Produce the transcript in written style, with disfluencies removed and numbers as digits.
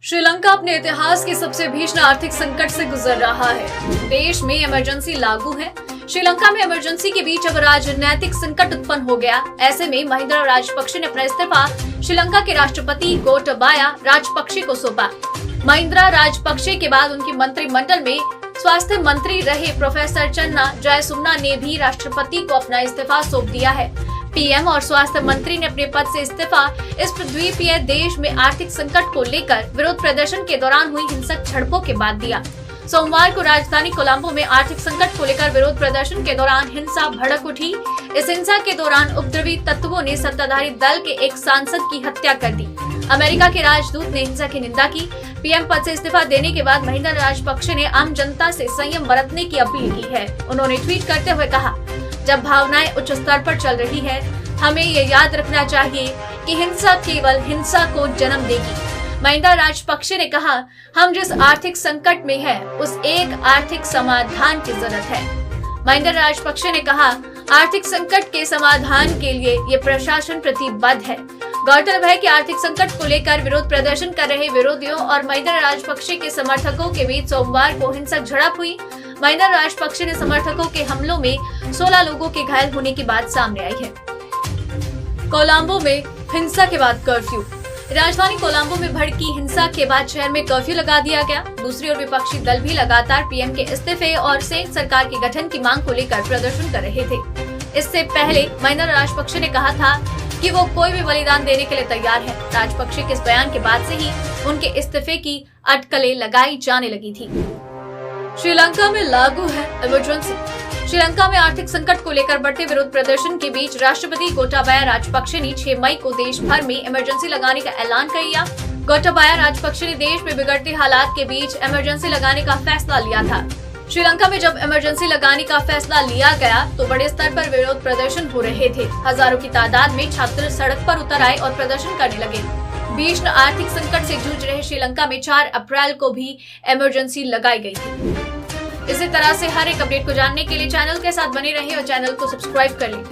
श्रीलंका अपने इतिहास के सबसे भीषण आर्थिक संकट से गुजर रहा है। देश में इमरजेंसी लागू है। श्रीलंका में इमरजेंसी के बीच अब राजनीतिक संकट उत्पन्न हो गया। ऐसे में महिंदा राजपक्षे ने अपना इस्तीफा श्रीलंका के राष्ट्रपति गोटाबाया राजपक्षे को सौंपा। महिंदा राजपक्षे के बाद उनकी मंत्रिमंडल में स्वास्थ्य मंत्री रहे प्रोफेसर चन्ना जयसुमना ने भी राष्ट्रपति को अपना इस्तीफा सौंप दिया है। पीएम और स्वास्थ्य मंत्री ने अपने पद से इस्तीफा इस द्वीपीय देश में आर्थिक संकट को लेकर विरोध प्रदर्शन के दौरान हुई हिंसक झड़पों के बाद दिया। सोमवार को राजधानी कोलंबो में आर्थिक संकट को लेकर विरोध प्रदर्शन के दौरान हिंसा भड़क उठी। इस हिंसा के दौरान उपद्रवी तत्वों ने सत्ताधारी दल के एक सांसद की हत्या कर दी। अमेरिका के राजदूत ने हिंसा की निंदा की। पीएम पद से इस्तीफा देने के बाद महिंदा राजपक्षे ने आम जनता से संयम बरतने की अपील की है। उन्होंने ट्वीट करते हुए कहा, जब भावनाएं उच्च स्तर पर चल रही है, हमें ये याद रखना चाहिए कि हिंसा केवल हिंसा को जन्म देगी। महिंदा राजपक्षे ने कहा, हम जिस आर्थिक संकट में हैं, उस एक आर्थिक समाधान की जरूरत है। महिंदा राजपक्षे ने कहा, आर्थिक संकट के समाधान के लिए ये प्रशासन प्रतिबद्ध है। गौरतलब है कि आर्थिक संकट को लेकर विरोध प्रदर्शन कर रहे विरोधियों और महिंदा राजपक्षे के समर्थकों के बीच सोमवार को हिंसक झड़प हुई। महिंदा राजपक्षे ने समर्थकों के हमलों में 16 लोगों के घायल होने की बात सामने आई है। कोलंबो में हिंसा के बाद कर्फ्यू। राजधानी कोलंबो में भड़की हिंसा के बाद शहर में कर्फ्यू लगा दिया गया। दूसरी ओर विपक्षी दल भी लगातार पीएम के इस्तीफे और संयुक्त सरकार के गठन की मांग को लेकर प्रदर्शन कर रहे थे। इससे पहले महिंदा राजपक्षे ने कहा था कि वो कोई भी बलिदान देने के लिए तैयार है। राजपक्षे के इस बयान के बाद से ही उनके इस्तीफे की अटकलें लगाई जाने लगी थी। श्रीलंका में लागू है इमरजेंसी। श्रीलंका में आर्थिक संकट को लेकर बढ़ते विरोध प्रदर्शन के बीच राष्ट्रपति गोटाबाया राजपक्षे ने 6 मई को देश भर में इमरजेंसी लगाने का ऐलान कर दिया। गोटाबाया राजपक्षे ने देश में बिगड़ते हालात के बीच इमरजेंसी लगाने का फैसला लिया था। श्रीलंका में जब इमरजेंसी लगाने का फैसला लिया गया तो बड़े स्तर पर विरोध प्रदर्शन हो रहे थे। हजारों की तादाद में छात्र सड़क पर उतर आए और प्रदर्शन करने लगे। भीषण आर्थिक संकट से जूझ रहे श्रीलंका में 4 अप्रैल को भी इमरजेंसी लगाई गई थी। इसी तरह से हर एक अपडेट को जानने के लिए चैनल के साथ बने रहें और चैनल को सब्सक्राइब कर लें।